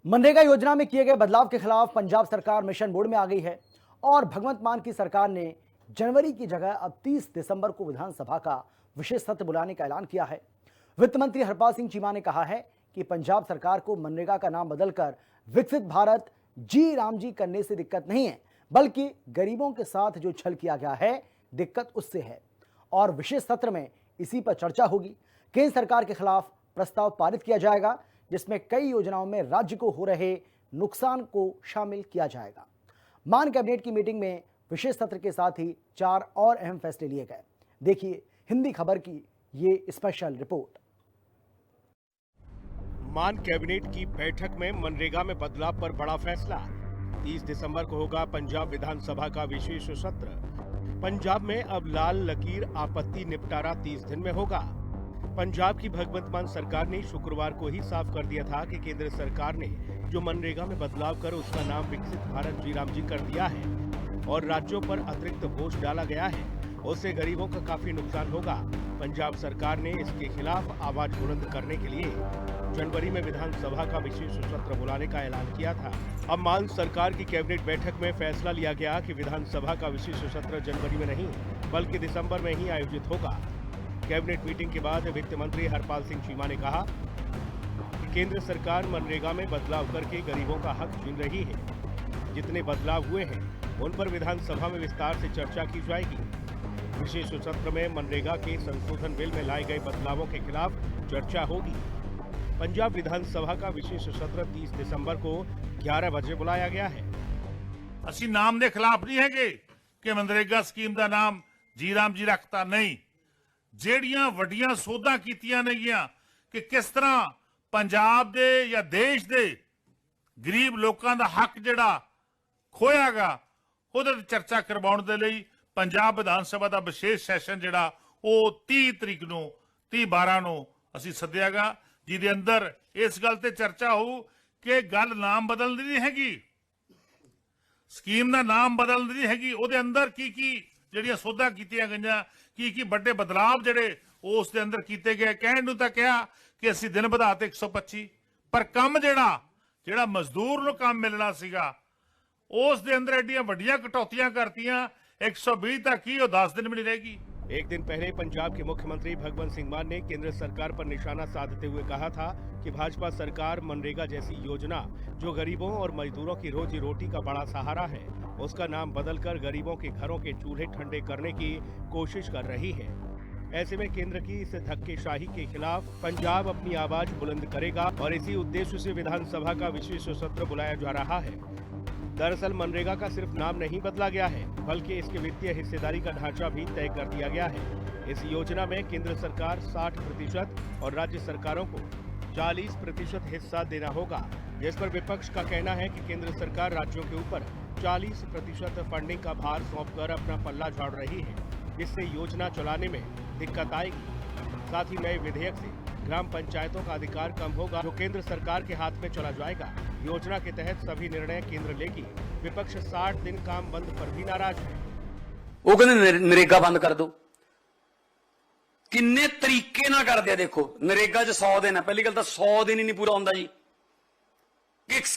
मनरेगा योजना में किए गए बदलाव के खिलाफ पंजाब सरकार मिशन मोड में आ गई है और भगवंत मान की सरकार ने जनवरी की जगह अब 30 दिसंबर को विधानसभा का विशेष सत्र बुलाने का ऐलान किया है। वित्त मंत्री हरपाल सिंह चीमा ने कहा है कि पंजाब सरकार को मनरेगा का नाम बदलकर विकसित भारत जी राम जी करने से दिक्कत नहीं है, बल्कि गरीबों के साथ जो छल किया गया है दिक्कत उससे है और विशेष सत्र में इसी पर चर्चा होगी। केंद्र सरकार के खिलाफ प्रस्ताव पारित किया जाएगा जिसमें कई योजनाओं में राज्य को हो रहे नुकसान को शामिल किया जाएगा। मान कैबिनेट की मीटिंग में विशेष सत्र के साथ ही 4 और अहम फैसले लिए गए। देखिए हिंदी खबर की ये स्पेशल रिपोर्ट। मान कैबिनेट की बैठक में मनरेगा में बदलाव पर बड़ा फैसला। 30 दिसंबर को होगा पंजाब विधानसभा का विशेष सत्र। पंजाब में अब लाल लकीर आपत्ति निपटारा 30 दिन में होगा। पंजाब की भगवंत मान सरकार ने शुक्रवार को ही साफ कर दिया था कि केंद्र सरकार ने जो मनरेगा में बदलाव कर उसका नाम विकसित भारत जी राम जी कर दिया है और राज्यों पर अतिरिक्त बोझ डाला गया है, उससे गरीबों का काफी नुकसान होगा। पंजाब सरकार ने इसके खिलाफ आवाज बुलंद करने के लिए जनवरी में विधानसभा का विशेष सत्र बुलाने का ऐलान किया था। अब मान सरकार की कैबिनेट बैठक में फैसला लिया गया कि विधानसभा का विशेष सत्र जनवरी में नहीं बल्कि दिसंबर में ही आयोजित होगा। कैबिनेट मीटिंग के बाद वित्त मंत्री हरपाल सिंह चीमा ने कहा कि केंद्र सरकार मनरेगा में बदलाव करके गरीबों का हक छीन रही है। जितने बदलाव हुए हैं उन पर विधानसभा में विस्तार से चर्चा की जाएगी। विशेष सत्र में मनरेगा के संशोधन बिल में लाए गए बदलावों के खिलाफ चर्चा होगी। पंजाब विधानसभा का विशेष सत्र 30 दिसंबर को 11 बजे बुलाया गया है। ਅਸੀਂ ਨਾਮ ਦੇ ਖਿਲਾਫ ਨਹੀਂ ਹੈਗੇ ਕਿ ਮਨਰੇਗਾ ਸਕੀਮ ਦਾ ਨਾਮ ਜੀ ਰਾਮ ਜੀ ਰੱਖਤਾ ਨਹੀਂ। ਜਿਹੜੀਆਂ ਵੱਡੀਆਂ ਸੋਧਾਂ ਕੀਤੀਆਂ ਨੇਗੀਆਂ ਕਿ ਕਿਸ ਤਰ੍ਹਾਂ ਪੰਜਾਬ ਦੇ ਜਾਂ ਦੇਸ਼ ਦੇ ਗਰੀਬ ਲੋਕਾਂ ਦਾ ਹੱਕ ਜਿਹੜਾ ਖੋਇਆਗਾ ਉਹਦੇ ਤੇ ਚਰਚਾ ਕਰਵਾਉਣ ਦੇ ਲਈ ਪੰਜਾਬ ਵਿਧਾਨ ਸਭਾ ਦਾ ਵਿਸ਼ੇਸ਼ ਸੈਸ਼ਨ ਜਿਹੜਾ ਉਹ 30 ਤਰੀਕ ਨੂੰ 30/12 ਨੂੰ ਅਸੀਂ ਸੱਦਿਆਗਾ, ਜਿਹਦੇ ਅੰਦਰ ਇਸ ਗੱਲ ਤੇ ਚਰਚਾ ਹੋਊ ਕਿ ਗੱਲ ਨਾਮ ਬਦਲਣ ਦੀ ਨਹੀਂ ਹੈਗੀ, ਸਕੀਮ ਦਾ ਨਾਮ ਬਦਲਣ ਦੀ ਨਹੀਂ ਹੈਗੀ, ਉਹਦੇ ਅੰਦਰ ਕੀ ਜਿਹੜੀਆਂ ਸੋਧਾਂ ਕੀਤੀਆਂ ਗਈਆਂ, ਕੀ ਵੱਡੇ ਬਦਲਾਵ ਜਿਹੜੇ ਉਸ ਦੇ ਅੰਦਰ ਕੀਤੇ ਗਏ। ਕਹਿਣ ਨੂੰ ਤਾਂ ਕਿਹਾ ਕਿ ਅਸੀਂ ਦਿਨ ਵਧਾਤੇ 125, ਪਰ ਕੰਮ ਜਿਹੜਾ ਮਜ਼ਦੂਰ ਨੂੰ ਕੰਮ ਮਿਲਣਾ ਸੀਗਾ ਉਸ ਦੇ ਅੰਦਰ ਐਡੀਆਂ ਵੱਡੀਆਂ ਕਟੌਤੀਆਂ ਕਰਤੀਆਂ। 120 तक ही और 10 दिन में नहीं रहेगी। एक दिन पहले पंजाब के मुख्यमंत्री भगवंत सिंह मान ने केंद्र सरकार पर निशाना साधते हुए कहा था कि भाजपा सरकार मनरेगा जैसी योजना जो गरीबों और मजदूरों की रोजी रोटी का बड़ा सहारा है उसका नाम बदलकर गरीबों के घरों के चूल्हे ठंडे करने की कोशिश कर रही है। ऐसे में केंद्र की इस धक्केशाही के खिलाफ पंजाब अपनी आवाज बुलंद करेगा और इसी उद्देश्य से विधानसभा का विशेष सत्र बुलाया जा रहा है। दरअसल मनरेगा का सिर्फ नाम नहीं बदला गया है बल्कि इसके वित्तीय हिस्सेदारी का ढांचा भी तय कर दिया गया है। इस योजना में केंद्र सरकार 60% और राज्य सरकारों को 40% हिस्सा देना होगा, जिस पर विपक्ष का कहना है कि केंद्र सरकार राज्यों के ऊपर 40% फंडिंग का भार सौंपकर अपना पल्ला झाड़ रही है, जिससे योजना चलाने में दिक्कत आएगी। साथ ही नए विधेयक से ग्राम पंचायतों का अधिकार कम होगा जो केंद्र सरकार के हाथ में चला जाएगा। योजना के तहत सभी निर्णय केंद्र लेगी। विपक्ष 60 दिन काम बंद पर भी नाराज है। वो कहते नरेगा बंद कर दो, किन्ने तरीके ना कर दिया। देखो नरेगा च 100 दिन है, पहली गल तो 100 दिन ही नहीं पूरा होंदा जी।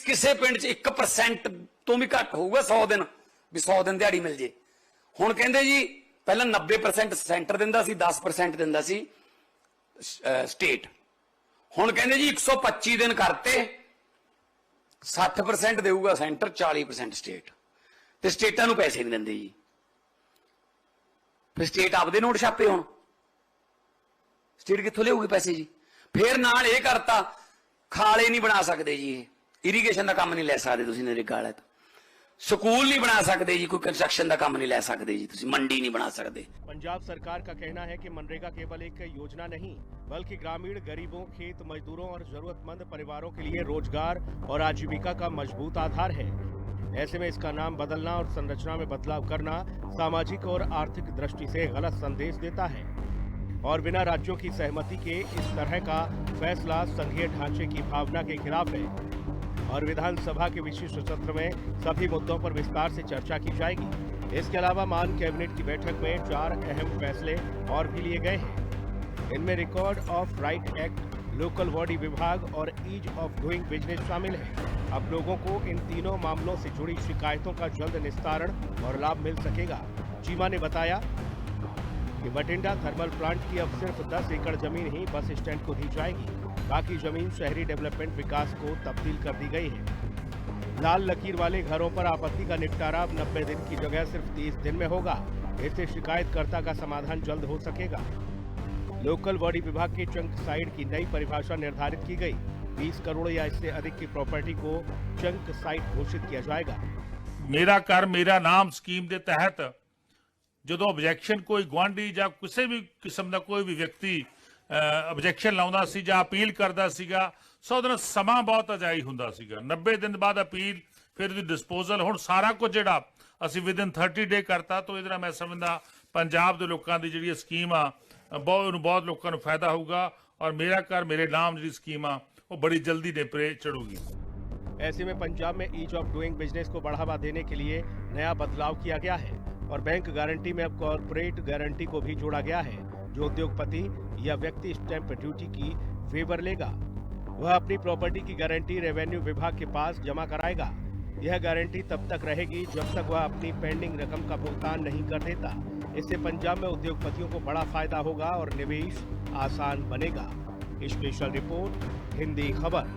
किसी पिंड च 1% तो भी घट होगा 100 दिन भी 100 दिन दिहाड़ी मिल जे। हुण कहंदे जी पहला 90% सेंटर दिंदा सी, 10% दिंदा सी स्टेट। हुण कहंदे जी 125 दिन करते, 60% देऊगा सेंटर, 40% स्टेट, ते स्टेटां नूं पैसे नहीं दिंदे जी। फिर स्टेट आपदे नोट छापे हुण स्टेट कित्थों लियाऊगी पैसे जी। फिर नाल इह करता खाले नहीं बना सकते जी, इरीगेशन का काम नहीं लै सकदे तुसीं नरेगा वाले तो, स्कूल नहीं बना सकते जी, कोई कंस्ट्रक्शन का काम नहीं लै सकते जी, तुसीं मंडी नहीं बना सकते। पंजाब सरकार का कहना है कि मनरेगा केवल एक योजना नहीं बल्कि ग्रामीण गरीबों, खेत मजदूरों और जरूरतमंद परिवारों के लिए रोजगार और आजीविका का मजबूत आधार है। ऐसे में इसका नाम बदलना और संरचना में बदलाव करना सामाजिक और आर्थिक दृष्टि से गलत संदेश देता है और बिना राज्यों की सहमति के इस तरह का फैसला संघीय ढांचे की भावना के खिलाफ है और विधानसभा के विशेष सत्र में सभी मुद्दों पर विस्तार से चर्चा की जाएगी। इसके अलावा मान कैबिनेट की बैठक में 4 अहम फैसले और भी लिए गए हैं। इनमें record of right act local body विभाग और ईज ऑफ डूइंग बिजनेस शामिल है। अब लोगों को इन तीनों मामलों से जुड़ी शिकायतों का जल्द निस्तारण और लाभ मिल सकेगा। चीमा ने बताया कि बठिंडा थर्मल प्लांट की अब सिर्फ 10 एकड़ जमीन ही बस स्टैंड को दी जाएगी। बाकी जमीन शहरी डेवलपमेंट विकास को तब्दील कर दी गई है। लाल लकीर वाले घरों पर आपत्ति का निपटारा अब 90 दिन की जगह सिर्फ 30 दिन में होगा। इससे शिकायतकर्ता का समाधान जल्द हो सकेगा। लोकल बॉडी विभाग की चंक साइट की नई परिभाषा निर्धारित की गई। 20 करोड़ या इससे अधिक की प्रॉपर्टी को चंक साइट घोषित किया जाएगा। मेरा कर मेरा नाम स्कीम के तहत ਜਦੋਂ ਆਬਜੈਕਸ਼ਨ ਕੋਈ ਗੁਆਂਢੀ ਜਾਂ ਕਿਸੇ ਵੀ ਕਿਸਮ ਦਾ ਕੋਈ ਵੀ ਵਿਅਕਤੀ ਆਬਜੈਕਸ਼ਨ ਲਾਉਂਦਾ ਸੀ ਜਾਂ ਅਪੀਲ ਕਰਦਾ ਸੀਗਾ, ਸੋ ਉਹਦਾ ਸਮਾਂ ਬਹੁਤ ਅਜਾਈ ਹੁੰਦਾ ਸੀਗਾ। 90 ਦਿਨ ਬਾਅਦ ਅਪੀਲ, ਫਿਰ ਉਹਦੀ ਡਿਸਪੋਜ਼ਲ। ਹੁਣ ਸਾਰਾ ਕੁਝ ਜਿਹੜਾ ਅਸੀਂ ਵਿਦਿਨ 30 ਡੇ ਕਰਤਾ, ਤਾਂ ਇਹਦੇ ਨਾਲ ਮੈਂ ਸਮਝਦਾ ਪੰਜਾਬ ਦੇ ਲੋਕਾਂ ਦੀ ਜਿਹੜੀ ਸਕੀਮ ਆ ਬਹੁਤ ਲੋਕਾਂ ਨੂੰ ਫਾਇਦਾ ਹੋਊਗਾ। ਔਰ ਮੇਰਾ ਘਰ ਮੇਰੇ ਨਾਮ ਜਿਹੜੀ ਸਕੀਮ ਆ ਉਹ ਬੜੀ ਜਲਦੀ ਨੇਪਰੇ ਚੜੂਗੀ। ऐसे में पंजाब में ईज ऑफ डूइंग बिजनेस को बढ़ावा देने के लिए नया बदलाव किया गया है और बैंक गारंटी में अब कॉर्पोरेट गारंटी को भी जोड़ा गया है। जो उद्योगपति या व्यक्ति स्टैंप ड्यूटी की वेवर लेगा, वह अपनी प्रॉपर्टी की गारंटी रेवेन्यू विभाग के पास जमा कराएगा। यह गारंटी तब तक रहेगी जब तक वह अपनी पेंडिंग रकम का भुगतान नहीं कर देता। इससे पंजाब में उद्योगपतियों को बड़ा फायदा होगा और निवेश आसान बनेगा। स्पेशल रिपोर्ट, हिंदी खबर।